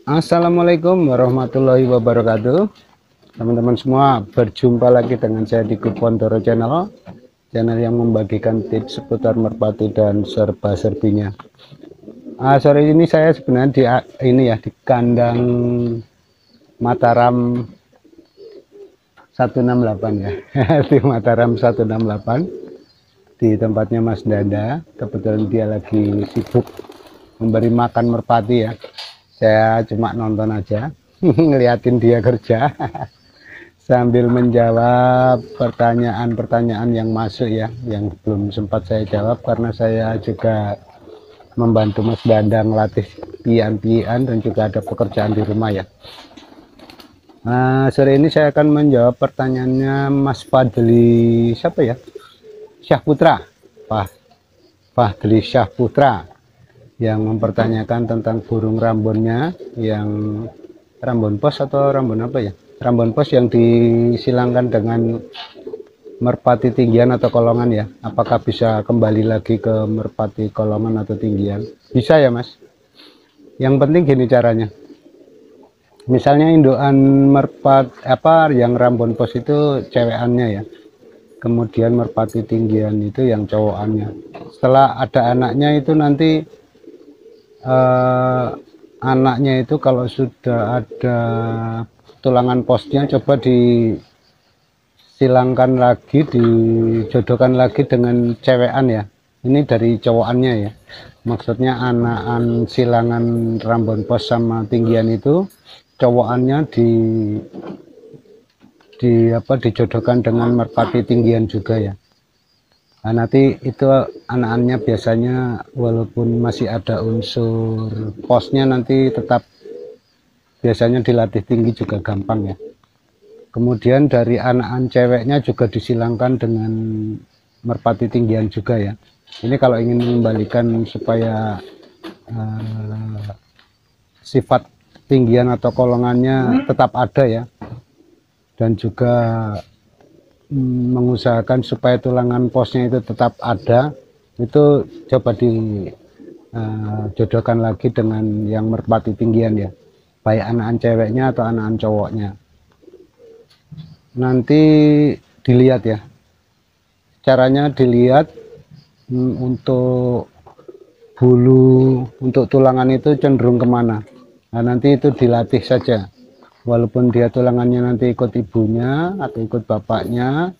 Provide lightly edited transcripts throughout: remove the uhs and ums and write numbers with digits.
Assalamualaikum warahmatullahi wabarakatuh. Teman-teman semua, berjumpa lagi dengan saya di Kupondoro Channel, channel yang membagikan tips seputar merpati dan serba-serbinya. Sore ini saya sebenarnya di kandang Mataram 168 ya. Di Mataram 168 di tempatnya Mas Danda. Kebetulan dia lagi sibuk memberi makan merpati ya. Saya cuma nonton aja, ngeliatin dia kerja sambil menjawab pertanyaan-pertanyaan yang masuk ya, yang belum sempat saya jawab karena saya juga membantu Mas Danda ngelatih pian-pian dan juga ada pekerjaan di rumah ya. Sore ini saya akan menjawab pertanyaannya Mas Fadli, siapa ya? Syahputra, Fadli Syahputra, yang mempertanyakan tentang burung rambunnya, yang rambun pos atau rambun apa ya, rambun pos yang disilangkan dengan merpati tinggian atau kolongan ya, apakah bisa kembali lagi ke merpati kolongan atau tinggian? Bisa ya Mas, yang penting gini caranya. Misalnya indukan merpati apa yang rambun pos itu cewekannya ya, kemudian merpati tinggian itu yang cowokannya. Setelah ada anaknya itu nanti anaknya itu kalau sudah ada tulangan posnya, coba disilangkan lagi, dijodohkan lagi dengan cewekan ya. Ini dari cowokannya ya, maksudnya anakan silangan rambon pos sama tinggian itu cowokannya dijodohkan dengan merpati tinggian juga ya. Nah, nanti itu anak-anaknya biasanya walaupun masih ada unsur posnya, nanti tetap biasanya dilatih tinggi juga gampang ya. Kemudian dari anak-anak ceweknya juga disilangkan dengan merpati tinggian juga ya. Ini kalau ingin mengembalikan supaya sifat tinggian atau kolongannya tetap ada ya, dan juga mengusahakan supaya tulangan posnya itu tetap ada, itu coba dijodohkan lagi dengan yang merpati tinggian ya, baik anak-anak ceweknya atau anak-anak cowoknya. Nanti dilihat ya, caranya dilihat untuk bulu, untuk tulangan itu cenderung kemana. Nah, nanti itu dilatih saja, walaupun dia tulangannya nanti ikut ibunya atau ikut bapaknya,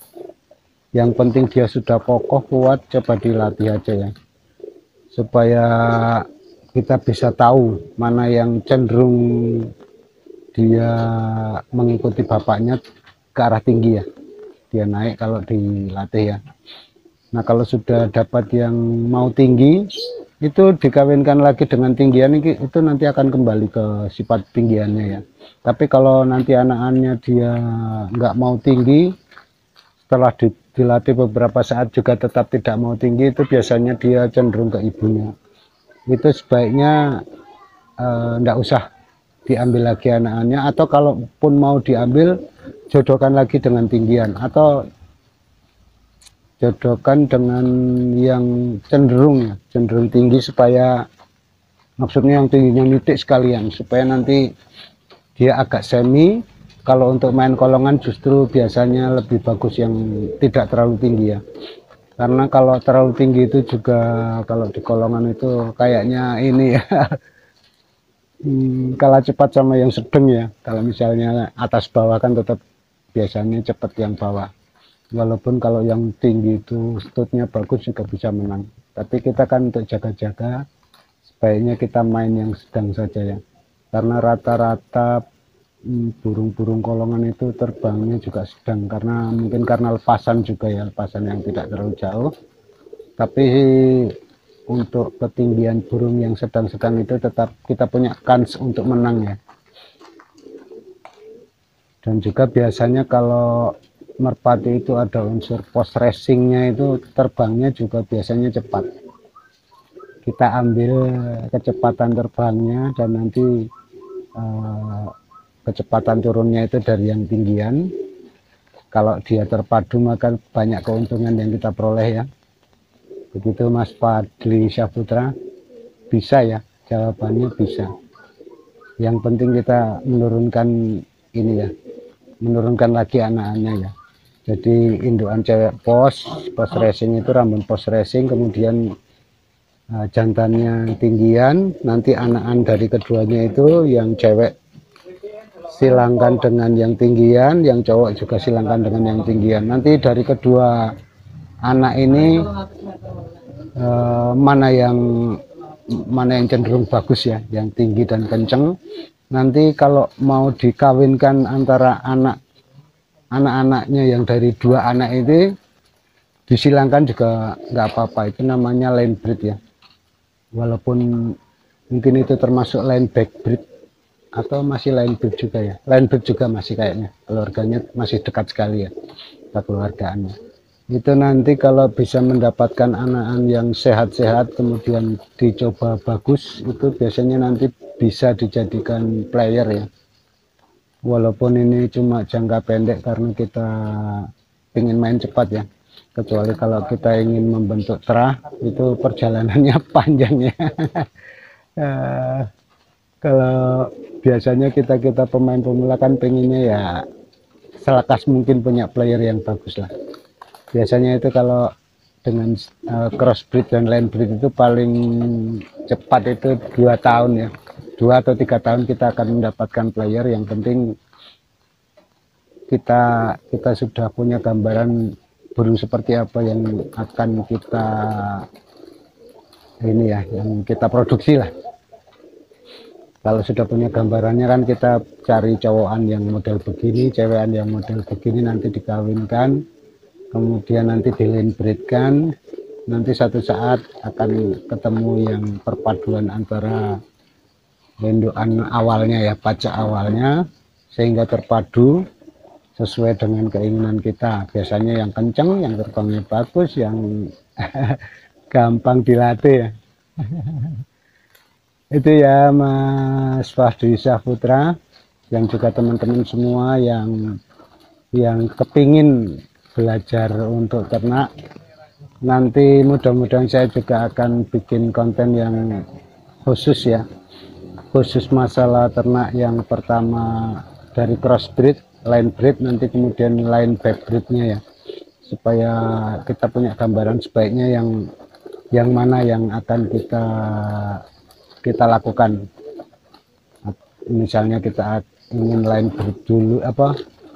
yang penting dia sudah kokoh kuat, coba dilatih aja ya, supaya kita bisa tahu mana yang cenderung dia mengikuti bapaknya ke arah tinggi ya, dia naik kalau dilatih ya. Nah, kalau sudah dapat yang mau tinggi, itu dikawinkan lagi dengan tinggian, itu nanti akan kembali ke sifat tinggiannya ya. Tapi kalau nanti anak-anaknya dia nggak mau tinggi, setelah dilatih beberapa saat juga tetap tidak mau tinggi, itu biasanya dia cenderung ke ibunya. Itu sebaiknya nggak usah diambil lagi anak-anaknya, atau kalaupun mau diambil, jodohkan lagi dengan tinggian atau jodohkan dengan yang cenderung tinggi, supaya maksudnya yang tingginya nitik sekalian, supaya nanti dia agak semi. Kalau untuk main kolongan justru biasanya lebih bagus yang tidak terlalu tinggi ya, karena kalau terlalu tinggi itu juga kalau di kolongan itu kayaknya ini ya kalah cepat sama yang sedang ya. Kalau misalnya atas bawah kan tetap biasanya cepat yang bawah, walaupun kalau yang tinggi itu stutnya bagus juga bisa menang. Tapi kita kan untuk jaga-jaga, sebaiknya kita main yang sedang saja ya, karena rata-rata burung-burung kolongan itu terbangnya juga sedang, karena mungkin karena lepasan juga ya, lepasan yang tidak terlalu jauh. Tapi untuk ketinggian burung yang sedang-sedang itu tetap kita punya kans untuk menang ya. Dan juga biasanya kalau merpati itu ada unsur post racingnya, itu terbangnya juga biasanya cepat. Kita ambil kecepatan terbangnya, dan nanti kecepatan turunnya itu dari yang tinggian. Kalau dia terpadu maka banyak keuntungan yang kita peroleh ya. Begitu Mas Fadli Syahputra. Bisa ya, jawabannya bisa. Yang penting kita menurunkan ini ya, menurunkan lagi anak-anaknya ya. Jadi indukan cewek pos racing itu rambut pos racing, kemudian jantannya tinggian, nanti anakan dari keduanya itu yang cewek silangkan dengan yang tinggian, yang cowok juga silangkan dengan yang tinggian. Nanti dari kedua anak ini mana yang cenderung bagus ya, yang tinggi dan kenceng. Nanti kalau mau dikawinkan antara anak-anaknya yang dari dua anak itu disilangkan juga nggak apa-apa, itu namanya line breed ya, walaupun mungkin itu termasuk line back breed atau masih line breed juga ya, line breed juga masih kayaknya, keluarganya masih dekat sekali ya keluargaannya. Itu nanti kalau bisa mendapatkan anakan yang sehat-sehat kemudian dicoba bagus, itu biasanya nanti bisa dijadikan player ya, walaupun ini cuma jangka pendek karena kita ingin main cepat ya, kecuali kalau kita ingin membentuk terah itu perjalanannya panjang ya. Kalau biasanya kita pemain pemula kan pengennya ya selekas mungkin punya player yang bagus lah. Biasanya itu kalau dengan crossbreed dan landbreed itu paling cepat itu 2 tahun ya, 2 atau 3 tahun kita akan mendapatkan player. Yang penting kita sudah punya gambaran burung seperti apa yang akan kita ini ya, yang kita produksi lah. Kalau sudah punya gambarannya kan kita cari cowokan yang model begini, cewekan yang model begini, nanti dikawinkan, kemudian nanti dilinbreedkan, nanti satu saat akan ketemu yang perpaduan antara indukan awalnya ya, pacak awalnya, sehingga terpadu sesuai dengan keinginan kita. Biasanya yang kenceng, yang terbangnya bagus, yang gampang dilatih ya. Itu ya Mas Fahdi Syahputra, yang juga teman-teman semua yang kepingin belajar untuk ternak. Nanti mudah-mudahan saya juga akan bikin konten yang khusus ya, khusus masalah ternak. Yang pertama dari crossbreed, line breed, nanti kemudian line back breednya ya, supaya kita punya gambaran sebaiknya yang mana yang akan kita lakukan. Misalnya kita ingin line breed dulu,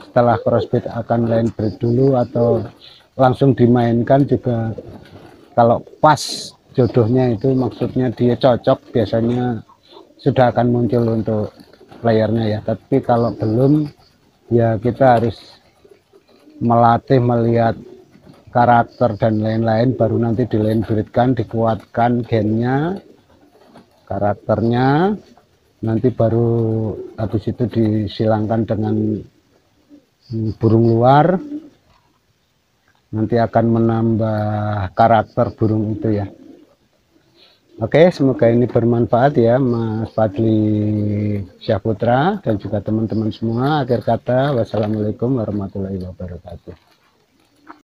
setelah crossbreed akan line breed dulu, atau langsung dimainkan juga. Kalau pas jodohnya itu maksudnya dia cocok, biasanya sudah akan muncul untuk playernya ya. Tapi kalau belum ya kita harus melatih, melihat karakter dan lain-lain, baru nanti di line breedkan, dikuatkan gennya, karakternya, nanti baru habis itu disilangkan dengan burung luar, nanti akan menambah karakter burung itu ya. Oke, semoga ini bermanfaat ya Mas Fadli Syahputra dan juga teman-teman semua. Akhir kata, wassalamualaikum warahmatullahi wabarakatuh.